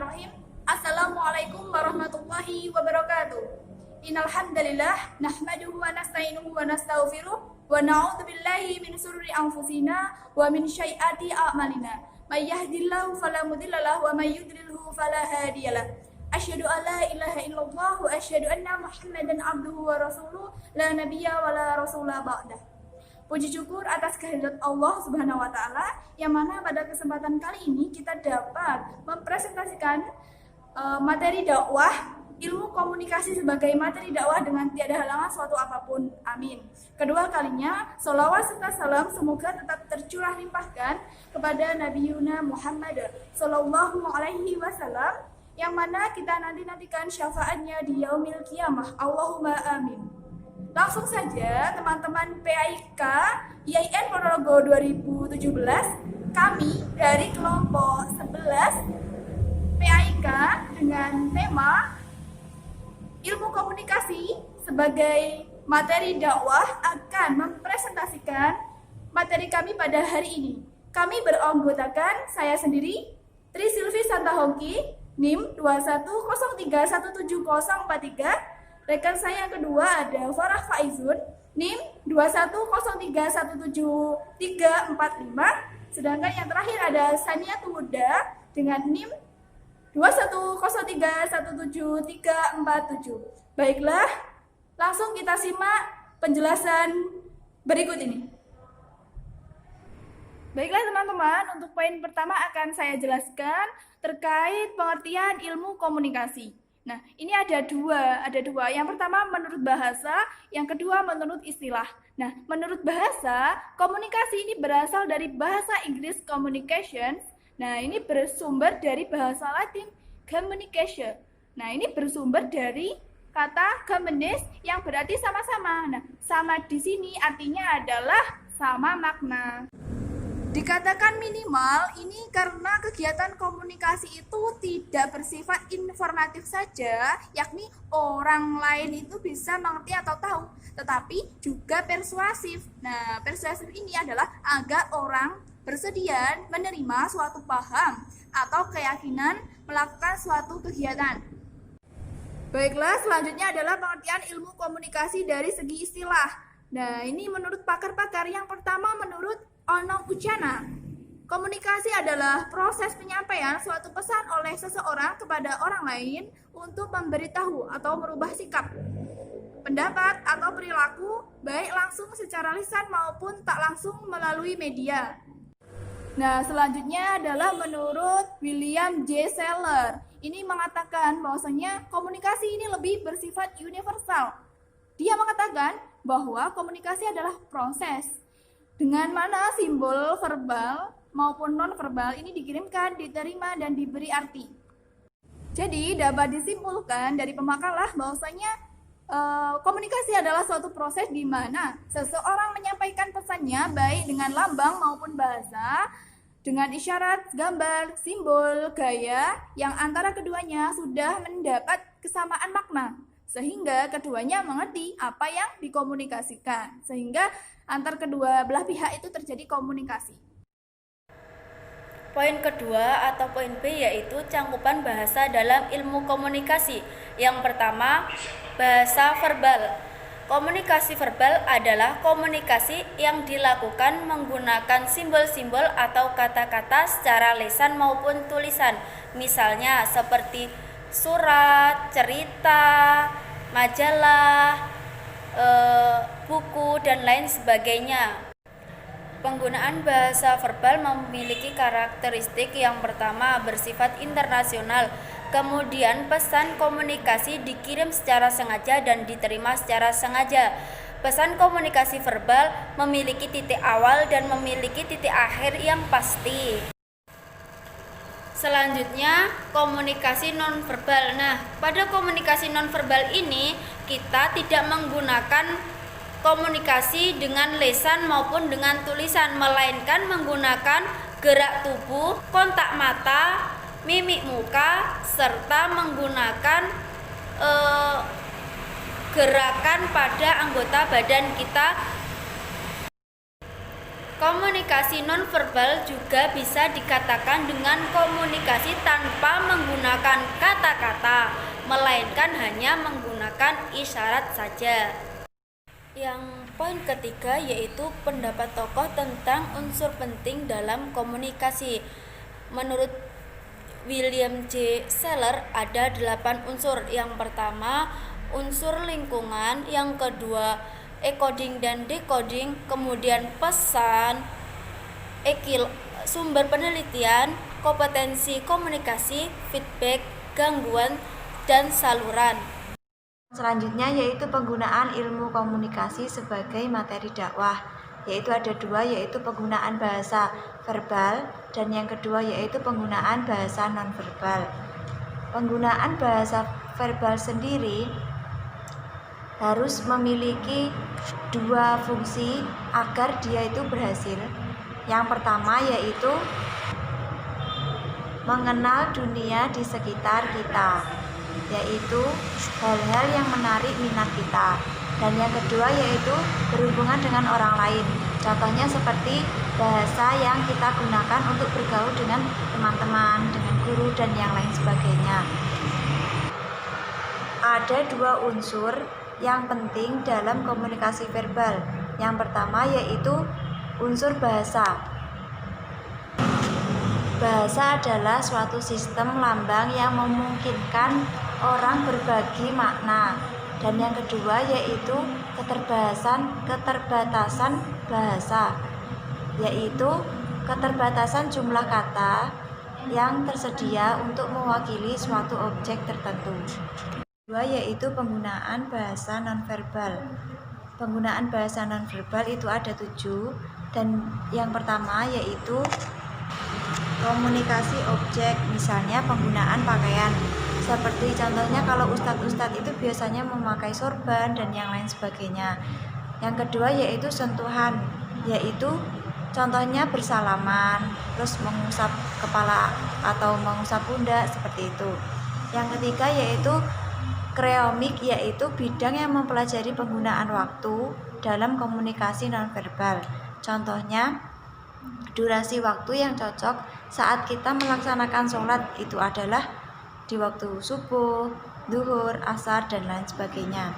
Bismillahirrahmanirrahim. Assalamualaikum warahmatullahi wabarakatuh. Innal hamdalillah nahmaduhu wa nasta'inuhu wa nastaghfiruh wa na'udzu billahi min shururi anfusina wa min sayyiati a'malina. May yahdihillahu fala mudilla lahu wa may yudlilhu fala hadiyalah. Asyhadu an la ilaha illallah wa asyhadu anna Muhammadan abduhu wa rasuluh la nabiyya wa la rasula ba'dah. Puji syukur atas kehadirat Allah Subhanahu wa taala yang mana pada kesempatan kali ini kita dapat mempresentasikan materi dakwah ilmu komunikasi sebagai materi dakwah dengan tiada halangan suatu apapun. Amin. Kedua kalinya, sholawat serta salam semoga tetap tercurah limpahkan kepada Nabi Yuna Muhammad Sallallahu Alaihi Wasallam yang mana kita nantikan syafaatnya di yaumil qiyamah. Allahumma amin. Langsung saja teman-teman PAIK IAIN Ponorogo 2017, kami dari kelompok 11 PAIK dengan tema ilmu komunikasi sebagai materi dakwah akan mempresentasikan materi kami pada hari ini. Kami beranggotakan saya sendiri, Tri Silvi Santahongki, NIM 2103174043. Rekan saya yang kedua ada Farah Faizun, NIM 2103174345. Sedangkan yang terakhir ada Sania Tuhuda dengan NIM 2103174347. Baiklah, langsung kita simak penjelasan berikut ini. Baiklah teman-teman, untuk poin pertama akan saya jelaskan terkait pengertian ilmu komunikasi. Nah, ini ada dua. Yang pertama menurut bahasa, yang kedua menurut istilah. Nah, menurut bahasa, komunikasi ini berasal dari bahasa Inggris communications. Nah, ini bersumber dari bahasa Latin communication. Nah, ini bersumber dari kata communis yang berarti sama-sama. Nah, sama di sini artinya adalah sama makna. Dikatakan minimal ini karena kegiatan komunikasi itu tidak bersifat informatif saja, yakni orang lain itu bisa mengerti atau tahu, tetapi juga persuasif. Nah, persuasif ini adalah agar orang bersedia menerima suatu paham atau keyakinan melakukan suatu kegiatan. Baiklah, selanjutnya adalah pengertian ilmu komunikasi dari segi istilah. Nah, ini menurut pakar-pakar. Yang pertama menurut Ono Ucana, komunikasi adalah proses penyampaian suatu pesan oleh seseorang kepada orang lain untuk memberitahu atau merubah sikap, pendapat atau perilaku baik langsung secara lisan maupun tak langsung melalui media. Nah, selanjutnya adalah menurut William J. Seller. Ini mengatakan bahwasanya komunikasi ini lebih bersifat universal. Dia mengatakan bahwa komunikasi adalah proses dengan mana simbol verbal maupun non-verbal ini dikirimkan, diterima, dan diberi arti. Jadi dapat disimpulkan dari pemakalah bahwasanya komunikasi adalah suatu proses di mana seseorang menyampaikan pesannya baik dengan lambang maupun bahasa, dengan isyarat, gambar, simbol, gaya yang antara keduanya sudah mendapat kesamaan makna, sehingga keduanya mengerti apa yang dikomunikasikan, sehingga antar kedua belah pihak itu terjadi komunikasi. Poin kedua atau poin B yaitu cangkupan bahasa dalam ilmu komunikasi. Yang pertama, bahasa verbal. Komunikasi verbal adalah komunikasi yang dilakukan menggunakan simbol-simbol atau kata-kata secara lisan maupun tulisan. Misalnya seperti surat, cerita, majalah, buku, dan lain sebagainya. Penggunaan bahasa verbal memiliki karakteristik yang pertama bersifat internasional. Kemudian pesan komunikasi dikirim secara sengaja dan diterima secara sengaja. Pesan komunikasi verbal memiliki titik awal dan memiliki titik akhir yang pasti. Selanjutnya, komunikasi nonverbal. Nah, pada komunikasi nonverbal ini kita tidak menggunakan komunikasi dengan lisan maupun dengan tulisan, melainkan menggunakan gerak tubuh, kontak mata, mimik muka, serta menggunakan gerakan pada anggota badan kita. Komunikasi nonverbal juga bisa dikatakan dengan komunikasi tanpa menggunakan kata-kata, melainkan hanya menggunakan isyarat saja. Yang poin ketiga yaitu pendapat tokoh tentang unsur penting dalam komunikasi. Menurut William J. Seller ada 8 unsur. Yang pertama, unsur lingkungan, yang kedua, encoding dan decoding, kemudian pesan, sumber penelitian, kompetensi komunikasi, feedback, gangguan, dan saluran. Selanjutnya yaitu penggunaan ilmu komunikasi sebagai materi dakwah, yaitu ada 2, yaitu penggunaan bahasa verbal dan yang kedua yaitu penggunaan bahasa nonverbal. Penggunaan bahasa verbal sendiri harus memiliki 2 fungsi agar dia itu berhasil. Yang pertama yaitu mengenal dunia di sekitar kita, yaitu hal-hal yang menarik minat kita. Dan yang kedua yaitu berhubungan dengan orang lain. Contohnya seperti bahasa yang kita gunakan untuk bergaul dengan teman-teman, dengan guru dan yang lain sebagainya. Ada 2 unsur yang penting dalam komunikasi verbal. Yang pertama yaitu unsur bahasa. Bahasa adalah suatu sistem lambang yang memungkinkan orang berbagi makna. Dan yang kedua yaitu keterbatasan bahasa, yaitu keterbatasan jumlah kata yang tersedia untuk mewakili suatu objek tertentu. Kedua yaitu penggunaan bahasa nonverbal. Penggunaan bahasa nonverbal itu ada 7, dan yang pertama yaitu komunikasi objek, misalnya penggunaan pakaian. Seperti contohnya kalau ustadz-ustadz itu biasanya memakai sorban dan yang lain sebagainya. Yang kedua yaitu sentuhan, yaitu contohnya bersalaman, terus mengusap kepala atau mengusap pundak seperti itu. Yang ketiga yaitu kreomik, yaitu bidang yang mempelajari penggunaan waktu dalam komunikasi nonverbal. Contohnya durasi waktu yang cocok saat kita melaksanakan sholat itu adalah di waktu subuh, duhur, asar, dan lain sebagainya.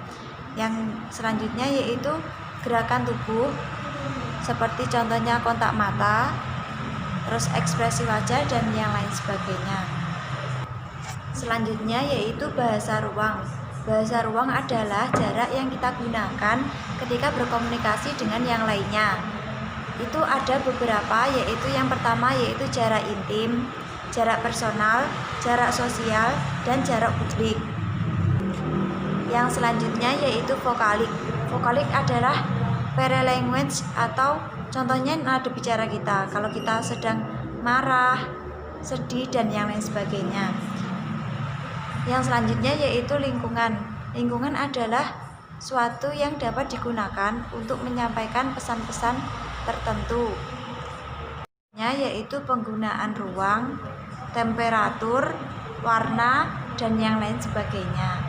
Yang selanjutnya yaitu gerakan tubuh, seperti contohnya kontak mata, terus ekspresi wajah, dan yang lain sebagainya. Selanjutnya yaitu bahasa ruang. Bahasa ruang adalah jarak yang kita gunakan ketika berkomunikasi dengan yang lainnya. Itu ada beberapa, yaitu yang pertama yaitu jarak intim, jarak personal, jarak sosial, dan jarak publik. Yang selanjutnya yaitu vokalik. Vokalik adalah paralanguage atau contohnya nada bicara kita kalau kita sedang marah, sedih, dan yang lain sebagainya. Yang selanjutnya yaitu lingkungan. Lingkungan adalah suatu yang dapat digunakan untuk menyampaikan pesan-pesan tertentu, yaitu penggunaan ruang, temperatur, warna, dan yang lain sebagainya.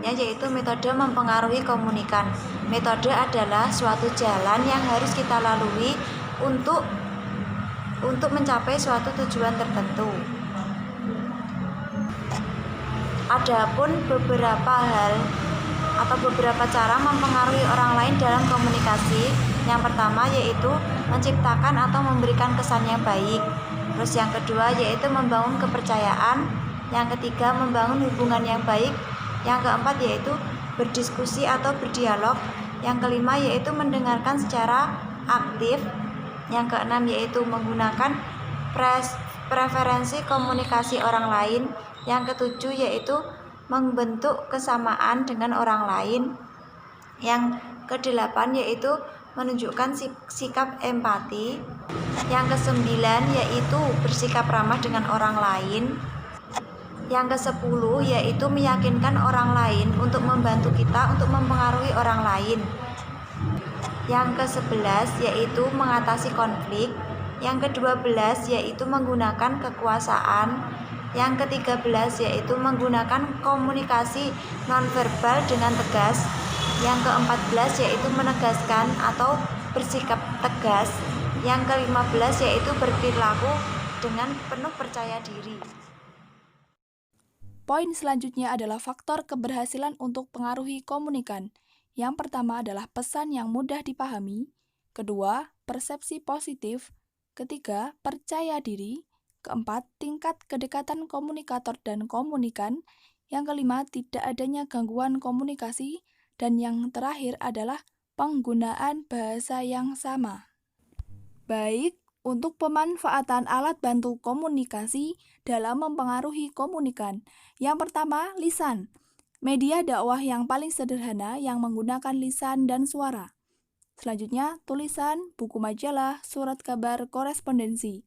Yaitu metode mempengaruhi komunikan. Metode adalah suatu jalan yang harus kita lalui untuk mencapai suatu tujuan tertentu. Adapun beberapa hal atau beberapa cara mempengaruhi orang lain dalam komunikasi. Yang pertama yaitu menciptakan atau memberikan kesan yang baik. Terus yang kedua yaitu membangun kepercayaan. Yang ketiga membangun hubungan yang baik. Yang keempat yaitu berdiskusi atau berdialog. Yang kelima yaitu mendengarkan secara aktif. Yang keenam yaitu menggunakan preferensi komunikasi orang lain. Yang ketujuh yaitu membentuk kesamaan dengan orang lain. Yang kedelapan yaitu menunjukkan sikap empati. Yang kesembilan yaitu bersikap ramah dengan orang lain. Yang kesepuluh yaitu meyakinkan orang lain untuk membantu kita untuk mempengaruhi orang lain. Yang ke-11 yaitu mengatasi konflik. Yang ke-12 yaitu menggunakan kekuasaan. Yang ke-13 yaitu menggunakan komunikasi nonverbal dengan tegas. Yang ke-14 yaitu menegaskan atau bersikap tegas. Yang ke-15 yaitu berperilaku dengan penuh percaya diri. Poin selanjutnya adalah faktor keberhasilan untuk pengaruhi komunikan. Yang pertama adalah pesan yang mudah dipahami, kedua, persepsi positif, ketiga, percaya diri, keempat, tingkat kedekatan komunikator dan komunikan, yang kelima, tidak adanya gangguan komunikasi, dan yang terakhir adalah penggunaan bahasa yang sama. Baik, untuk pemanfaatan alat bantu komunikasi dalam mempengaruhi komunikan. Yang pertama, lisan. Media dakwah yang paling sederhana yang menggunakan lisan dan suara. Selanjutnya, tulisan, buku majalah, surat kabar, korespondensi.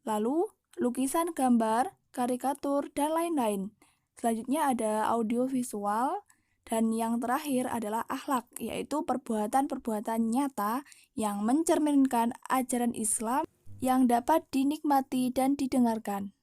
Lalu, lukisan, gambar, karikatur, dan lain-lain. Selanjutnya ada audiovisual. Dan yang terakhir adalah akhlak, yaitu perbuatan-perbuatan nyata yang mencerminkan ajaran Islam yang dapat dinikmati dan didengarkan.